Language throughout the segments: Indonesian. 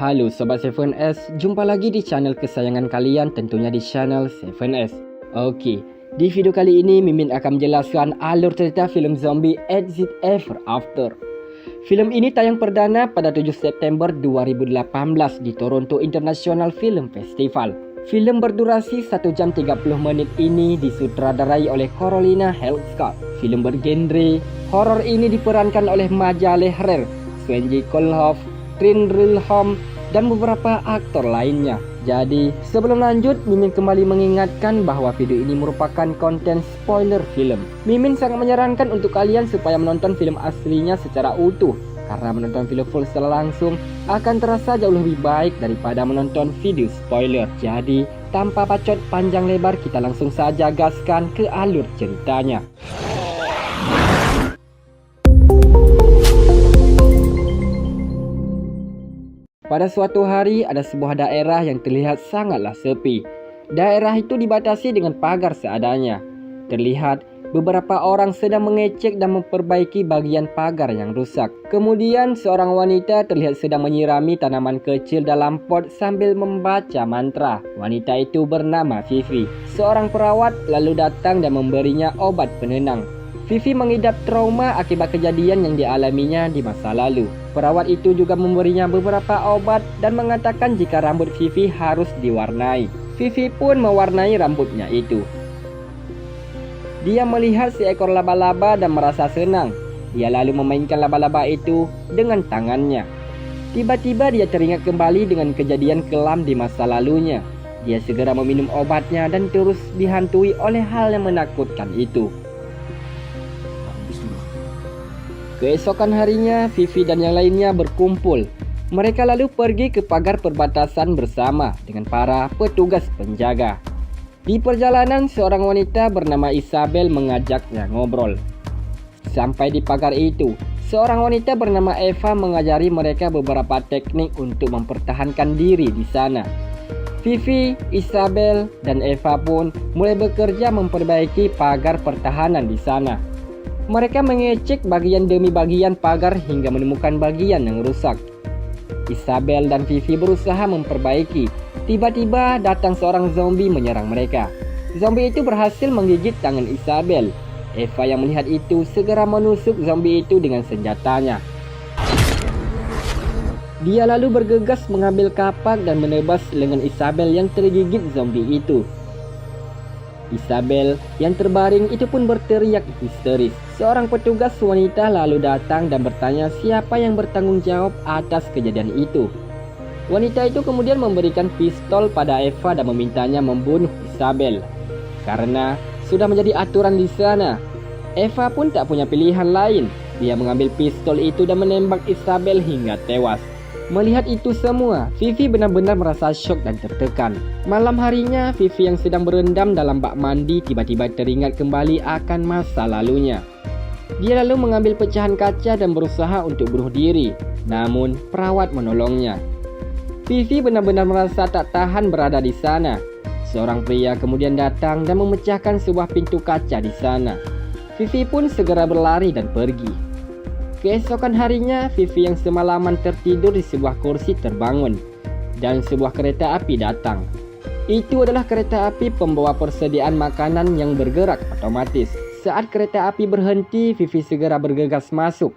Halo Sobat 7S, jumpa lagi di channel kesayangan kalian, tentunya di channel 7S. Oke, di video kali ini Mimin akan menjelaskan alur cerita film zombie Exit Ever After. Film ini tayang perdana pada 7 September 2018 di Toronto International Film Festival. Film berdurasi 1 jam 30 menit ini disutradarai oleh Carolina Hellscott. Film bergenre horor ini diperankan oleh Maja Lehrer, Svenji Kolhoff, Trin Rilholm, dan beberapa aktor lainnya. Jadi, sebelum lanjut, Mimin kembali mengingatkan bahwa video ini merupakan konten spoiler film. Mimin sangat menyarankan untuk kalian supaya menonton film aslinya secara utuh, karena menonton film full secara langsung akan terasa jauh lebih baik daripada menonton video spoiler. Jadi, tanpa bacot panjang lebar, kita langsung saja gaskan ke alur ceritanya. Pada suatu hari, ada sebuah daerah yang terlihat sangatlah sepi. Daerah itu dibatasi dengan pagar seadanya. Terlihat beberapa orang sedang mengecek dan memperbaiki bagian pagar yang rusak. Kemudian seorang wanita terlihat sedang menyirami tanaman kecil dalam pot sambil membaca mantra. Wanita itu bernama Vivi. Seorang perawat lalu datang dan memberinya obat penenang. Vivi mengidap trauma akibat kejadian yang dialaminya di masa lalu. Perawat itu juga memberinya beberapa obat dan mengatakan jika rambut Vivi harus diwarnai. Vivi pun mewarnai rambutnya itu. Dia melihat seekor laba-laba dan merasa senang. Dia lalu memainkan laba-laba itu dengan tangannya. Tiba-tiba dia teringat kembali dengan kejadian kelam di masa lalunya. Dia segera meminum obatnya dan terus dihantui oleh hal yang menakutkan itu. Keesokan harinya, Vivi dan yang lainnya berkumpul. Mereka lalu pergi ke pagar perbatasan bersama dengan para petugas penjaga. Di perjalanan, seorang wanita bernama Isabel mengajaknya ngobrol. Sampai di pagar itu, seorang wanita bernama Eva mengajari mereka beberapa teknik untuk mempertahankan diri di sana. Vivi, Isabel, dan Eva pun mulai bekerja memperbaiki pagar pertahanan di sana. Mereka mengecek bagian demi bagian pagar hingga menemukan bagian yang rusak. Isabel dan Vivi berusaha memperbaiki. Tiba-tiba datang seorang zombie menyerang mereka. Zombie itu berhasil menggigit tangan Isabel. Eva yang melihat itu segera menusuk zombie itu dengan senjatanya. Dia lalu bergegas mengambil kapak dan menebas lengan Isabel yang tergigit zombie itu. Isabel yang terbaring itu pun berteriak histeris. Seorang petugas wanita lalu datang dan bertanya siapa yang bertanggung jawab atas kejadian itu. Wanita itu kemudian memberikan pistol pada Eva dan memintanya membunuh Isabel. Karena sudah menjadi aturan di sana, Eva pun tak punya pilihan lain. Dia mengambil pistol itu dan menembak Isabel hingga tewas. Melihat itu semua, Vivi benar-benar merasa syok dan tertekan. Malam harinya, Vivi yang sedang berendam dalam bak mandi tiba-tiba teringat kembali akan masa lalunya. Dia lalu mengambil pecahan kaca dan berusaha untuk bunuh diri. Namun, perawat menolongnya. Vivi benar-benar merasa tak tahan berada di sana. Seorang pria kemudian datang dan memecahkan sebuah pintu kaca di sana. Vivi pun segera berlari dan pergi. Keesokan harinya, Vivi yang semalaman tertidur di sebuah kursi terbangun dan sebuah kereta api datang. Itu adalah kereta api pembawa persediaan makanan yang bergerak otomatis. Saat kereta api berhenti, Vivi segera bergegas masuk.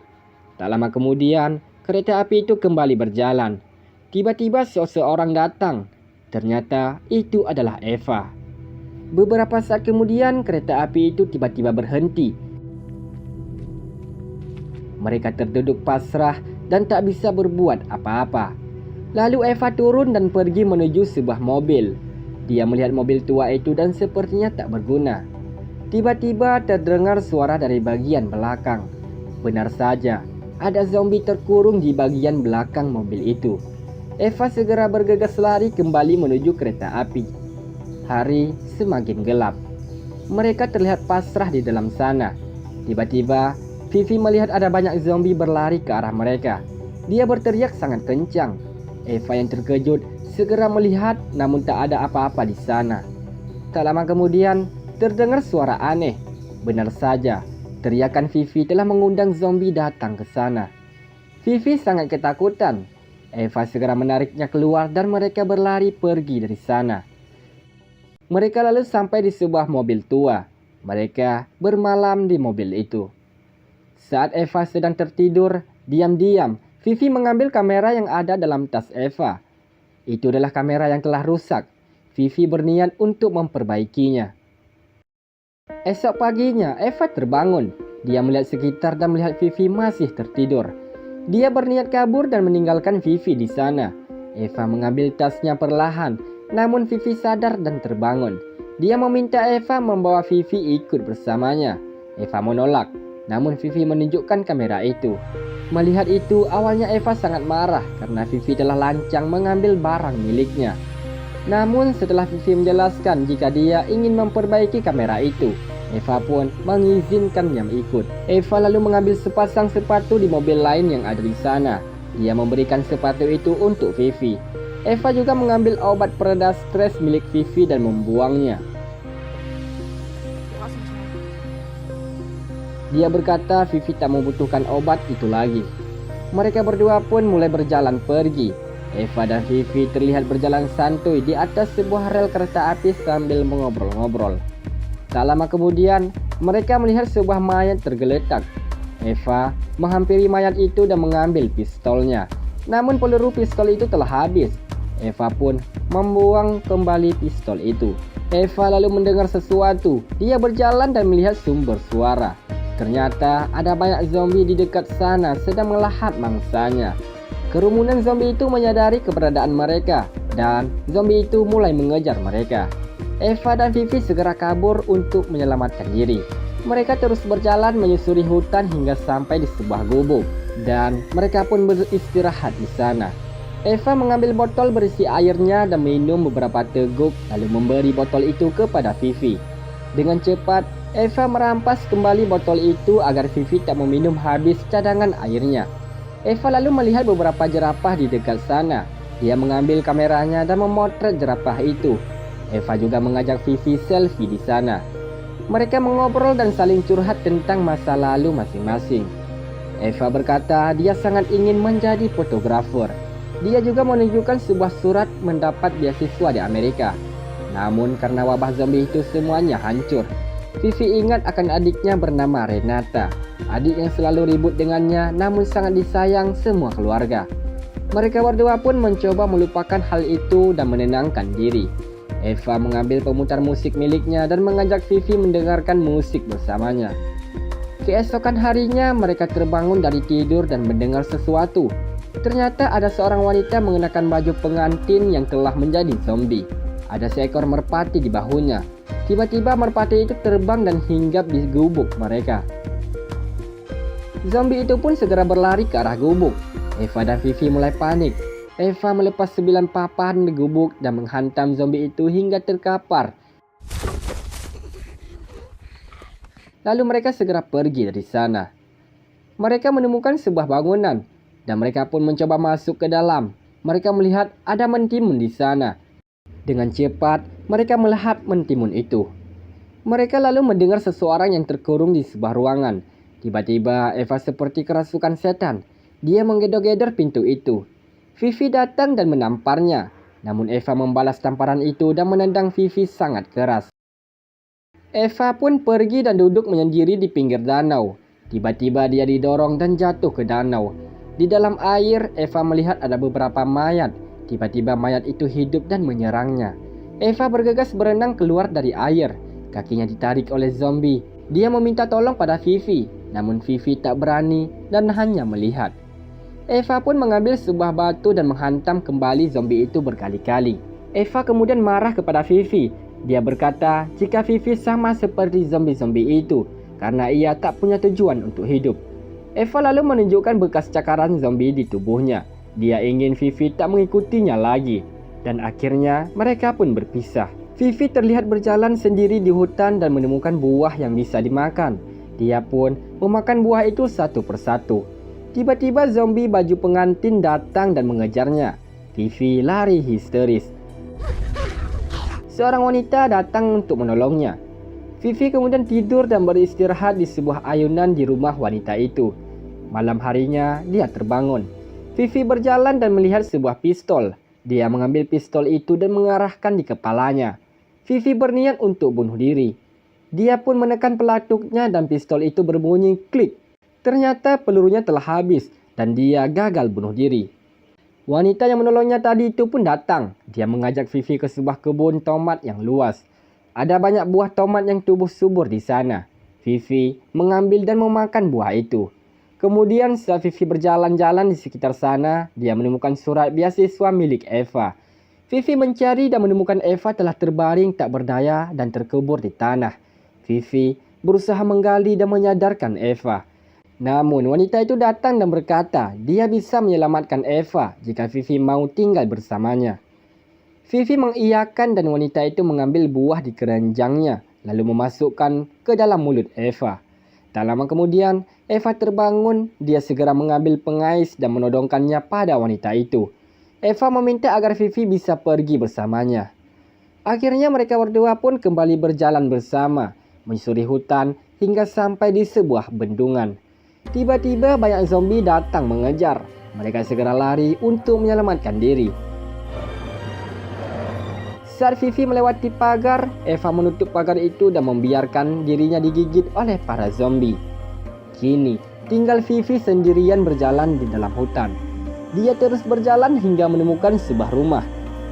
Tak lama kemudian, kereta api itu kembali berjalan. Tiba-tiba seseorang datang. Ternyata itu adalah Eva. Beberapa saat kemudian, kereta api itu tiba-tiba berhenti. Mereka terduduk pasrah dan tak bisa berbuat apa-apa. Lalu Eva turun dan pergi menuju sebuah mobil. Dia melihat mobil tua itu dan sepertinya tak berguna. Tiba-tiba terdengar suara dari bagian belakang. Benar saja, ada zombie terkurung di bagian belakang mobil itu. Eva segera bergegas lari kembali menuju kereta api. Hari semakin gelap. Mereka terlihat pasrah di dalam sana. Tiba-tiba Vivi melihat ada banyak zombie berlari ke arah mereka. Dia berteriak sangat kencang. Eva yang terkejut segera melihat namun tak ada apa-apa di sana. Tak lama kemudian terdengar suara aneh. Benar saja, teriakan Vivi telah mengundang zombie datang ke sana. Vivi sangat ketakutan. Eva segera menariknya keluar dan mereka berlari pergi dari sana. Mereka lalu sampai di sebuah mobil tua. Mereka bermalam di mobil itu. Saat Eva sedang tertidur, diam-diam Vivi mengambil kamera yang ada dalam tas Eva. Itu adalah kamera yang telah rusak. Vivi berniat untuk memperbaikinya. Esok paginya, Eva terbangun. Dia melihat sekitar dan melihat Vivi masih tertidur. Dia berniat kabur dan meninggalkan Vivi di sana. Eva mengambil tasnya perlahan, namun Vivi sadar dan terbangun. Dia meminta Eva membawa Vivi ikut bersamanya. Eva menolak, namun Vivi menunjukkan kamera itu. Melihat itu, awalnya Eva sangat marah karena Vivi telah lancang mengambil barang miliknya. Namun setelah Vivi menjelaskan jika dia ingin memperbaiki kamera itu, Eva pun mengizinkannya ikut. Eva lalu mengambil sepasang sepatu di mobil lain yang ada di sana. Dia memberikan sepatu itu untuk Vivi. Eva juga mengambil obat pereda stres milik Vivi dan membuangnya. Dia berkata Vivi tak membutuhkan obat itu lagi. Mereka berdua pun mulai berjalan pergi. Eva dan Vivi terlihat berjalan santuy di atas sebuah rel kereta api sambil mengobrol-ngobrol. Tak lama kemudian, mereka melihat sebuah mayat tergeletak. Eva menghampiri mayat itu dan mengambil pistolnya. Namun peluru pistol itu telah habis. Eva pun membuang kembali pistol itu. Eva lalu mendengar sesuatu. Dia berjalan dan melihat sumber suara. Ternyata ada banyak zombie di dekat sana sedang melahap mangsanya. Kerumunan zombie itu menyadari keberadaan mereka dan zombie itu mulai mengejar mereka. Eva dan Vivi segera kabur untuk menyelamatkan diri. Mereka terus berjalan menyusuri hutan hingga sampai di sebuah gubuk dan mereka pun beristirahat di sana. Eva mengambil botol berisi airnya dan minum beberapa teguk lalu memberi botol itu kepada Vivi. Dengan cepat, Eva merampas kembali botol itu agar Vivi tak meminum habis cadangan airnya. Eva lalu melihat beberapa jerapah di dekat sana. Dia mengambil kameranya dan memotret jerapah itu. Eva juga mengajak Vivi selfie di sana. Mereka mengobrol dan saling curhat tentang masa lalu masing-masing. Eva berkata dia sangat ingin menjadi fotografer. Dia juga menunjukkan sebuah surat mendapat beasiswa di Amerika. Namun karena wabah zombie itu semuanya hancur. Vivi ingat akan adiknya bernama Renata. Adik yang selalu ribut dengannya namun sangat disayang semua keluarga. Mereka berdua pun mencoba melupakan hal itu dan menenangkan diri. Eva mengambil pemutar musik miliknya dan mengajak Vivi mendengarkan musik bersamanya. Keesokan harinya mereka terbangun dari tidur dan mendengar sesuatu. Ternyata ada seorang wanita mengenakan baju pengantin yang telah menjadi zombie. Ada seekor merpati di bahunya. Tiba-tiba merpati itu terbang dan hinggap di gubuk mereka. Zombie itu pun segera berlari ke arah gubuk. Eva dan Vivi mulai panik. Eva melepas 9 papan di gubuk dan menghantam zombie itu hingga terkapar. Lalu mereka segera pergi dari sana. Mereka menemukan sebuah bangunan dan mereka pun mencoba masuk ke dalam. Mereka melihat ada mentimun di sana. Dengan cepat, mereka melahap mentimun itu. Mereka lalu mendengar seseorang yang terkurung di sebuah ruangan. Tiba-tiba Eva seperti kerasukan setan. Dia menggedor-gedor pintu itu. Vivi datang dan menamparnya. Namun Eva membalas tamparan itu dan menendang Vivi sangat keras. Eva pun pergi dan duduk menyendiri di pinggir danau. Tiba-tiba dia didorong dan jatuh ke danau. Di dalam air, Eva melihat ada beberapa mayat. Tiba-tiba mayat itu hidup dan menyerangnya. Eva bergegas berenang keluar dari air. Kakinya ditarik oleh zombie. Dia meminta tolong pada Vivi. Namun Vivi tak berani dan hanya melihat. Eva pun mengambil sebuah batu dan menghantam kembali zombie itu berkali-kali. Eva kemudian marah kepada Vivi. Dia berkata jika Vivi sama seperti zombie-zombie itu karena ia tak punya tujuan untuk hidup. Eva lalu menunjukkan bekas cakaran zombie di tubuhnya. Dia ingin Vivi tak mengikutinya lagi. Dan akhirnya mereka pun berpisah. Vivi terlihat berjalan sendiri di hutan dan menemukan buah yang bisa dimakan. Dia pun memakan buah itu satu persatu. Tiba-tiba zombie baju pengantin datang dan mengejarnya. Vivi lari histeris. Seorang wanita datang untuk menolongnya. Vivi kemudian tidur dan beristirahat di sebuah ayunan di rumah wanita itu. Malam harinya dia terbangun. Vivi berjalan dan melihat sebuah pistol. Dia mengambil pistol itu dan mengarahkan di kepalanya. Vivi berniat untuk bunuh diri. Dia pun menekan pelatuknya dan pistol itu berbunyi klik. Ternyata pelurunya telah habis dan dia gagal bunuh diri. Wanita yang menolongnya tadi itu pun datang. Dia mengajak Vivi ke sebuah kebun tomat yang luas. Ada banyak buah tomat yang tumbuh subur di sana. Vivi mengambil dan memakan buah itu. Kemudian setelah Vivi berjalan-jalan di sekitar sana, dia menemukan surat beasiswa milik Eva. Vivi mencari dan menemukan Eva telah terbaring tak berdaya dan terkubur di tanah. Vivi berusaha menggali dan menyadarkan Eva. Namun wanita itu datang dan berkata dia bisa menyelamatkan Eva jika Vivi mau tinggal bersamanya. Vivi mengiyakan dan wanita itu mengambil buah di keranjangnya lalu memasukkan ke dalam mulut Eva. Tak lama kemudian Eva terbangun, dia segera mengambil pengais dan menodongkannya pada wanita itu. Eva meminta agar Vivi bisa pergi bersamanya. Akhirnya mereka berdua pun kembali berjalan bersama, menyusuri hutan hingga sampai di sebuah bendungan. Tiba-tiba banyak zombie datang mengejar. Mereka segera lari untuk menyelamatkan diri. Saat Vivi melewati pagar, Eva menutup pagar itu dan membiarkan dirinya digigit oleh para zombie. Kini, tinggal Vivi sendirian berjalan di dalam hutan. Dia terus berjalan hingga menemukan sebuah rumah.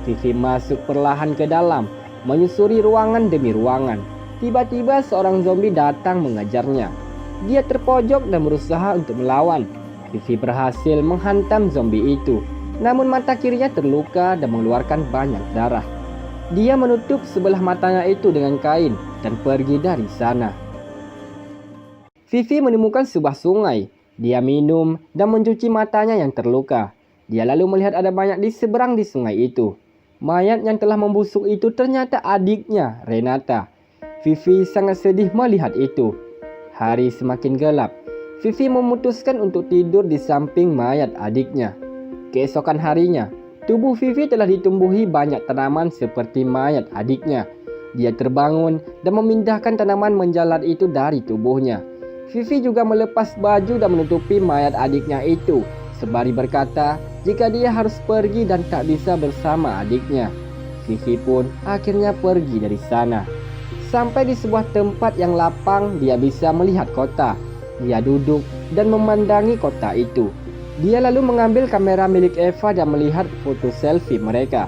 Vivi masuk perlahan ke dalam, menyusuri ruangan demi ruangan. Tiba-tiba seorang zombie datang mengejarnya. Dia terpojok dan berusaha untuk melawan. Vivi berhasil menghantam zombie itu. Namun mata kirinya terluka dan mengeluarkan banyak darah. Dia menutup sebelah matanya itu dengan kain dan pergi dari sana. Vivi menemukan sebuah sungai. Dia minum dan mencuci matanya yang terluka. Dia lalu melihat ada banyak di seberang di sungai itu. Mayat yang telah membusuk itu ternyata adiknya, Renata. Vivi sangat sedih melihat itu. Hari semakin gelap. Vivi memutuskan untuk tidur di samping mayat adiknya. Keesokan harinya, tubuh Vivi telah ditumbuhi banyak tanaman seperti mayat adiknya. Dia terbangun dan memindahkan tanaman menjalar itu dari tubuhnya. Vivi juga melepas baju dan menutupi mayat adiknya itu, sembari berkata jika dia harus pergi dan tak bisa bersama adiknya. Vivi pun akhirnya pergi dari sana. Sampai di sebuah tempat yang lapang, dia bisa melihat kota. Dia duduk dan memandangi kota itu. Dia lalu mengambil kamera milik Eva dan melihat foto selfie mereka.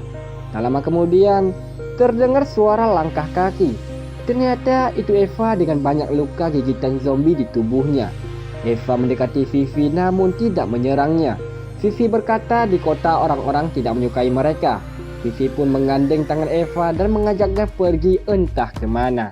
Tak lama kemudian, terdengar suara langkah kaki. Ternyata itu Eva dengan banyak luka gigitan zombie di tubuhnya. Eva mendekati Vivi namun tidak menyerangnya. Vivi berkata di kota orang-orang tidak menyukai mereka. Vivi pun menggandeng tangan Eva dan mengajaknya pergi entah kemana.